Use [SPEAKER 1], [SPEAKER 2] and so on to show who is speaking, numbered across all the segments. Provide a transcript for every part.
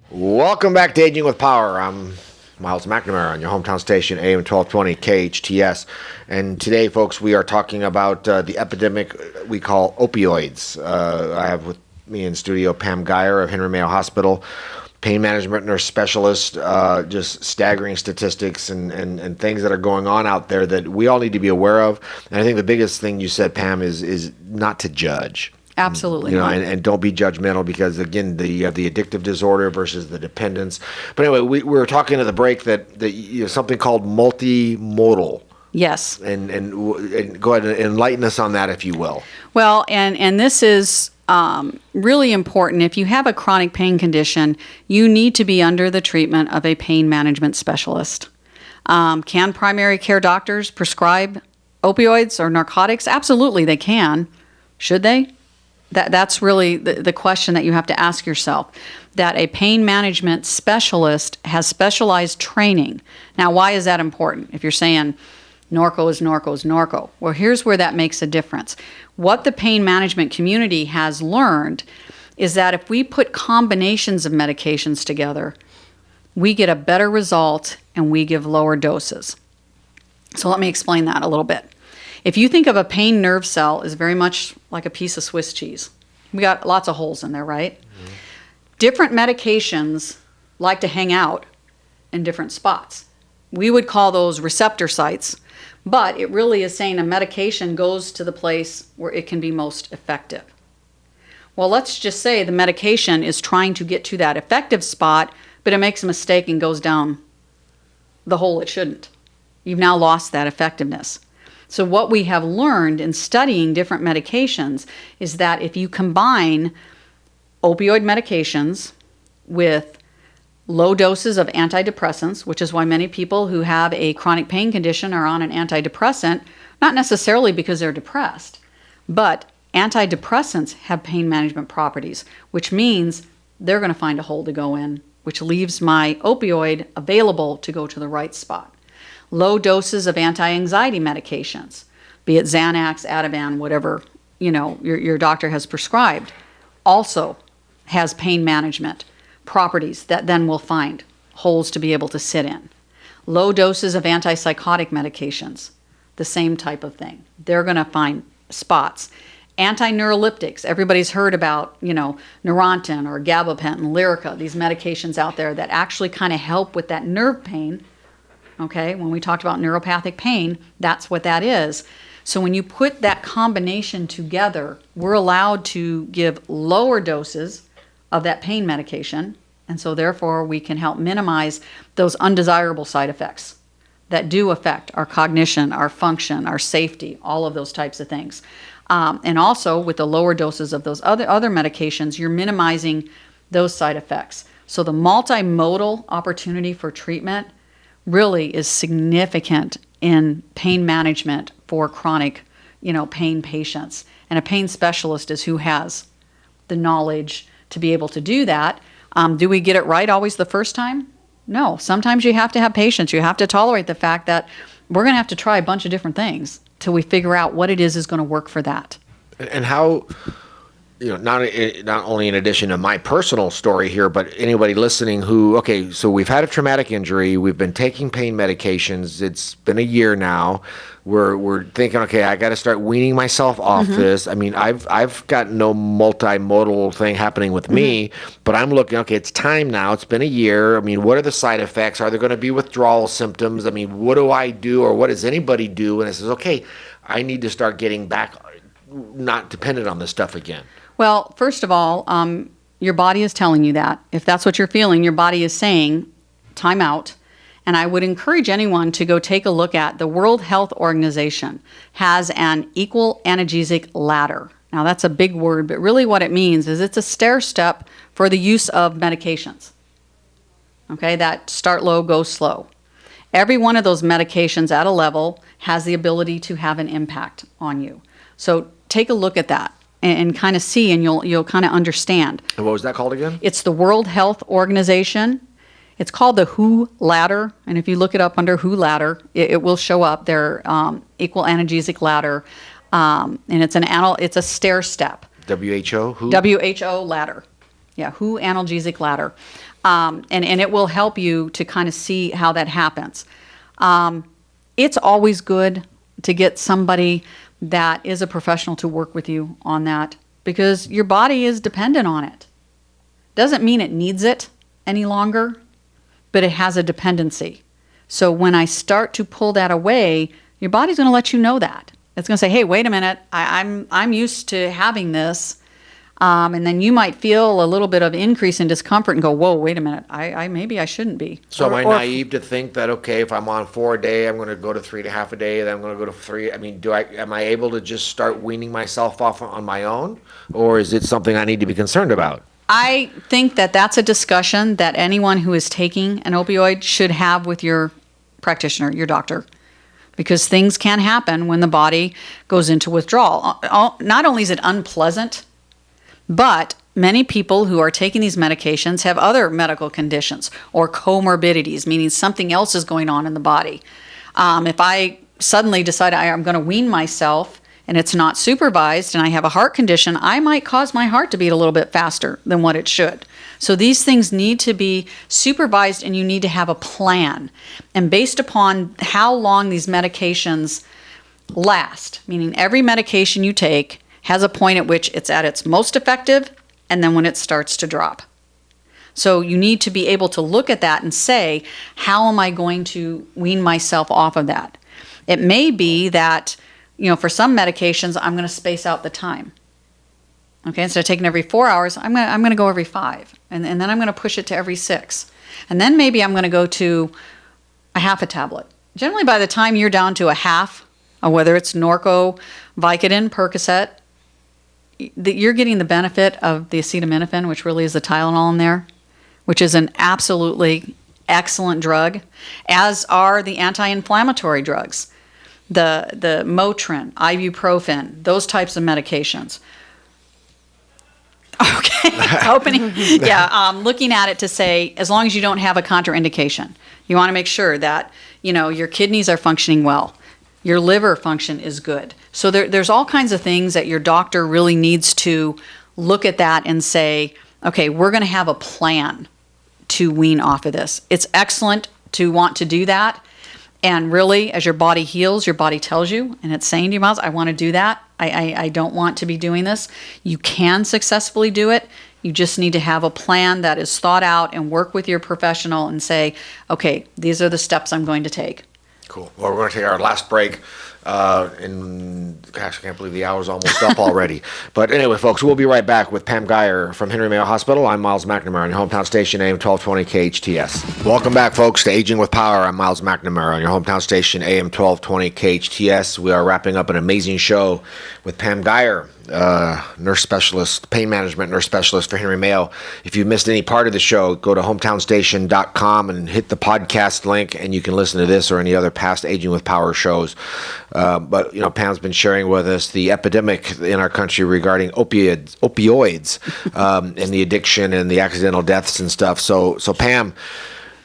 [SPEAKER 1] Welcome back to Aging with Power. I'm Myles McNamara on your hometown station, AM 1220 KHTS. And today, folks, we are talking about the epidemic we call opioids. I have with me in studio Pam Geyer of Henry Mayo Hospital, pain management nurse specialist, just staggering statistics and things that are going on out there that we all need to be aware of. And I think the biggest thing you said, Pam, is not to judge.
[SPEAKER 2] Absolutely.
[SPEAKER 1] And don't be judgmental because, again, you have the addictive disorder versus the dependence. But anyway, we were talking at the break that something called multimodal.
[SPEAKER 2] Yes.
[SPEAKER 1] And go ahead and enlighten us on that, if you will.
[SPEAKER 2] Well, and this is really important. If you have a chronic pain condition, you need to be under the treatment of a pain management specialist. Can primary care doctors prescribe opioids or narcotics? Absolutely, they can. Should they? That's really the question that you have to ask yourself, that a pain management specialist has specialized training. Now, why is that important? If you're saying Norco is Norco is Norco, well, here's where that makes a difference. What the pain management community has learned is that if we put combinations of medications together, we get a better result and we give lower doses. So let me explain that a little bit. If you think of a pain nerve cell as very much like a piece of Swiss cheese, we got lots of holes in there, right? Mm-hmm. Different medications like to hang out in different spots. We would call those receptor sites, but it really is saying a medication goes to the place where it can be most effective. Well, let's just say the medication is trying to get to that effective spot, but it makes a mistake and goes down the hole it shouldn't. You've now lost that effectiveness. So what we have learned in studying different medications is that if you combine opioid medications with low doses of antidepressants, which is why many people who have a chronic pain condition are on an antidepressant, not necessarily because they're depressed, but antidepressants have pain management properties, which means they're going to find a hole to go in, which leaves my opioid available to go to the right spot. Low doses of anti-anxiety medications, be it Xanax, Ativan, whatever your doctor has prescribed, also has pain management properties that then will find holes to be able to sit in. Low doses of antipsychotic medications, the same type of thing. They're going to find spots. Antineuroleptics, everybody's heard about, Neurontin or gabapentin, Lyrica, these medications out there that actually kind of help with that nerve pain. Okay, when we talked about neuropathic pain, that's what that is. So when you put that combination together, we're allowed to give lower doses of that pain medication, and so therefore we can help minimize those undesirable side effects that do affect our cognition, our function, our safety, all of those types of things. And also with the lower doses of those other medications, you're minimizing those side effects. So the multimodal opportunity for treatment really is significant in pain management for chronic, pain patients. And a pain specialist is who has the knowledge to be able to do that. Do we get it right always the first time? No. Sometimes you have to have patience. You have to tolerate the fact that we're going to have to try a bunch of different things till we figure out what it is going to work for that.
[SPEAKER 1] And how... not only in addition to my personal story here, but anybody listening so we've had a traumatic injury, we've been taking pain medications, it's been a year now, we're thinking, okay, I got to start weaning myself off this. I mean, I've got no multimodal thing happening with me, but I'm looking, okay, it's time now, it's been a year. I mean, what are the side effects? Are there going to be withdrawal symptoms? I mean, what do I do, or what does anybody do? And it says, okay, I need to start getting back, not dependent on this stuff again.
[SPEAKER 2] Well, first of all, your body is telling you that. If that's what you're feeling, your body is saying, time out. And I would encourage anyone to go take a look at the World Health Organization has an equal analgesic ladder. Now, that's a big word, but really what it means is it's a stair step for the use of medications. Okay, that start low, go slow. Every one of those medications at a level has the ability to have an impact on you. So take a look at that and kind of see, and you'll kind of understand.
[SPEAKER 1] And what was that called again?
[SPEAKER 2] It's the World Health Organization. It's called the WHO ladder, and if you look it up under WHO ladder, it will show up. Their equal analgesic ladder, and it's a stair step.
[SPEAKER 1] WHO? Who?
[SPEAKER 2] WHO ladder. Yeah, WHO analgesic ladder. And it will help you to kind of see how that happens. It's always good to get somebody that is a professional to work with you on that, because your body is dependent on it. Doesn't mean it needs it any longer, but it has a dependency. So when I start to pull that away, your body's going to let you know that. It's going to say, hey, wait a minute, I'm used to having this. And then you might feel a little bit of increase in discomfort and go, whoa, wait a minute, maybe I shouldn't be.
[SPEAKER 1] So am I naive to think that, okay, if I'm on 4 a day, I'm going to go to 3.5 a day, then I'm going to go to 3? I mean, am I able to just start weaning myself off on my own? Or is it something I need to be concerned about?
[SPEAKER 2] I think that that's a discussion that anyone who is taking an opioid should have with your practitioner, your doctor, because things can happen when the body goes into withdrawal. Not only is it unpleasant, but many people who are taking these medications have other medical conditions or comorbidities, meaning something else is going on in the body. If I suddenly decide I'm going to wean myself and it's not supervised and I have a heart condition, I might cause my heart to beat a little bit faster than what it should. So these things need to be supervised, and you need to have a plan. And based upon how long these medications last, meaning every medication you take has a point at which it's at its most effective and then when it starts to drop. So you need to be able to look at that and say, how am I going to wean myself off of that? It may be that, for some medications, I'm going to space out the time. Okay, instead of taking every 4 hours, I'm going to go every 5. And then I'm going to push it to every 6. And then maybe I'm going to go to a half a tablet. Generally, by the time you're down to a half, whether it's Norco, Vicodin, Percocet, you're getting the benefit of the acetaminophen, which really is the Tylenol in there, which is an absolutely excellent drug, as are the anti-inflammatory drugs, the Motrin, ibuprofen, those types of medications. Okay, looking at it to say, as long as you don't have a contraindication, you want to make sure that, your kidneys are functioning well. Your liver function is good. So there's all kinds of things that your doctor really needs to look at that and say, okay, we're going to have a plan to wean off of this. It's excellent to want to do that. And really, as your body heals, your body tells you, and it's saying to you, Myles, I want to do that. I don't want to be doing this. You can successfully do it. You just need to have a plan that is thought out and work with your professional and say, okay, these are the steps I'm going to take.
[SPEAKER 1] Cool. Well, we're going to take our last break. Gosh, I can't believe the hour's almost up already. But anyway, folks, we'll be right back with Pam Geyer from Henry Mayo Hospital. I'm Myles McNamara on your hometown station, AM 1220 KHTS. Welcome back, folks, to Aging with Power. I'm Myles McNamara on your hometown station, AM 1220 KHTS. We are wrapping up an amazing show with Pam Geyer, nurse specialist, pain management nurse specialist for Henry Mayo. If you missed any part of the show, go to hometownstation.com and hit the podcast link, and you can listen to this or any other past Aging with Power shows. But Pam's been sharing with us the epidemic in our country regarding opioids, and the addiction and the accidental deaths and stuff. So Pam,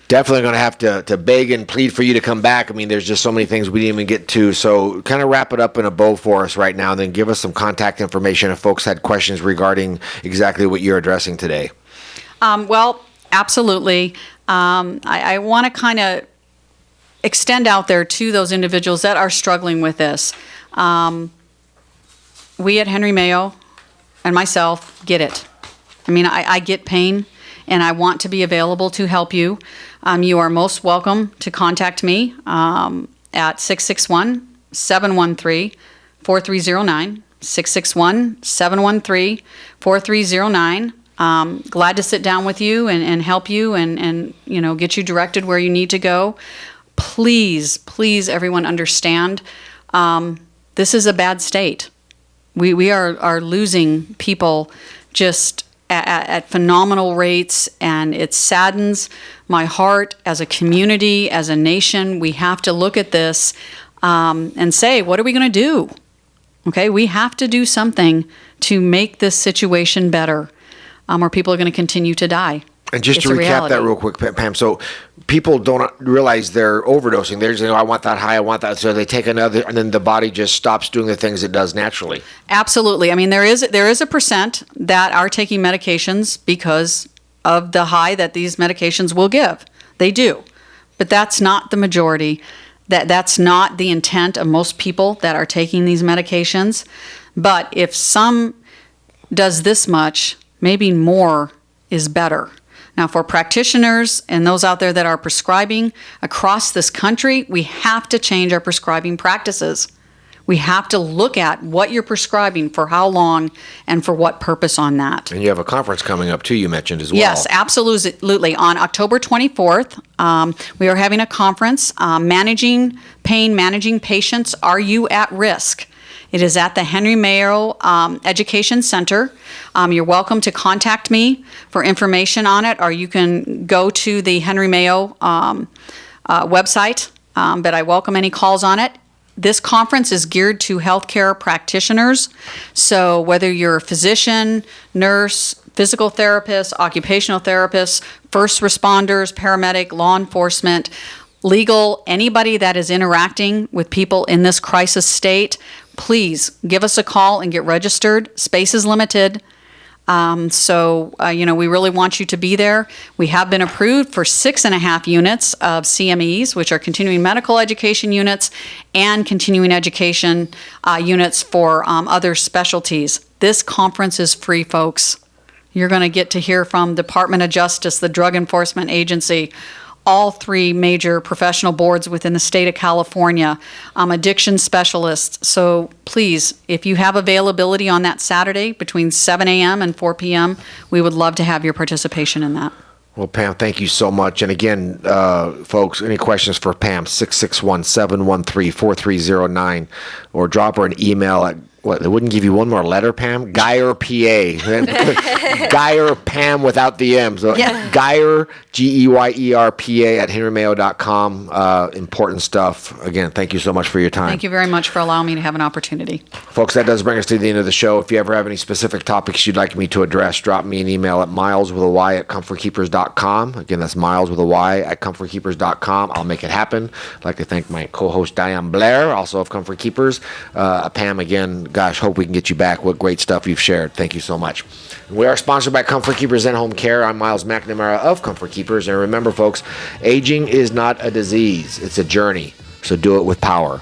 [SPEAKER 1] definitely going to have to beg and plead for you to come back. I mean, there's just so many things we didn't even get to. So kind of wrap it up in a bow for us right now, and then give us some contact information if folks had questions regarding exactly what you're addressing today.
[SPEAKER 2] Well, absolutely. I want to kind of extend out there to those individuals that are struggling with this. We at Henry Mayo and myself get it. I mean, I get pain, and I want to be available to help you. You are most welcome to contact me at 661-713-4309, 661-713-4309. Glad to sit down with you and help you and get you directed where you need to go. Please, everyone understand, this is a bad state. We are losing people just at phenomenal rates, and it saddens my heart as a community, as a nation. We have to look at this and say, what are we going to do? Okay, we have to do something to make this situation better, or people are going to continue to die.
[SPEAKER 1] And just
[SPEAKER 2] It's
[SPEAKER 1] to
[SPEAKER 2] a
[SPEAKER 1] recap
[SPEAKER 2] reality.
[SPEAKER 1] that real quick, Pam, so people don't realize they're overdosing. They're just, I want that high, I want that. So they take another, and then the body just stops doing the things it does naturally.
[SPEAKER 2] Absolutely. I mean, there is a percent that are taking medications because of the high that these medications will give. They do. But that's not the majority. That's not the intent of most people that are taking these medications. But if some does this much, maybe more is better. Now, for practitioners and those out there that are prescribing across this country, we have to change our prescribing practices. We have to look at what you're prescribing for how long and for what purpose on that.
[SPEAKER 1] And you have a conference coming up too, you mentioned as well.
[SPEAKER 2] Yes, absolutely. On October 24th, we are having a conference, Managing Pain, Managing Patients, Are You at Risk? It is at the Henry Mayo Education Center. You're welcome to contact me for information on it, or you can go to the Henry Mayo website, but I welcome any calls on it. This conference is geared to healthcare practitioners. So whether you're a physician, nurse, physical therapist, occupational therapist, first responders, paramedic, law enforcement, legal, anybody that is interacting with people in this crisis state, please give us a call and get registered. Space is limited. We really want you to be there. We have been approved for 6.5 units of CMEs, which are continuing medical education units, and continuing education units for other specialties. This conference is free, folks. You're going to get to hear from Department of Justice, the Drug Enforcement Agency, all 3 major professional boards within the state of California, addiction specialists. So please, if you have availability on that Saturday between 7 a.m. and 4 p.m., we would love to have your participation in that.
[SPEAKER 1] Well, Pam, thank you so much. And again, folks, any questions for Pam, 661-713-4309, or drop her an email at, they wouldn't give you one more letter, Pam? Geyer, PA. Geyer, Pam without the M. So
[SPEAKER 2] Yeah.
[SPEAKER 1] Geyer, Geyer, PA at henrymayo.com. Important stuff. Again, thank you so much for your time.
[SPEAKER 2] Thank you very much for allowing me to have an opportunity.
[SPEAKER 1] Folks, that does bring us to the end of the show. If you ever have any specific topics you'd like me to address, drop me an email at Myles at comfortkeepers.com. Again, that's Myles at comfortkeepers.com. I'll make it happen. I'd like to thank my co-host Diane Blair, also of Comfort Keepers. Pam, again, gosh, hope we can get you back. What great stuff you've shared. Thank you so much. We are sponsored by Comfort Keepers and Home Care. I'm Myles McNamara of Comfort Keepers. And remember, folks, aging is not a disease. It's a journey. So do it with power.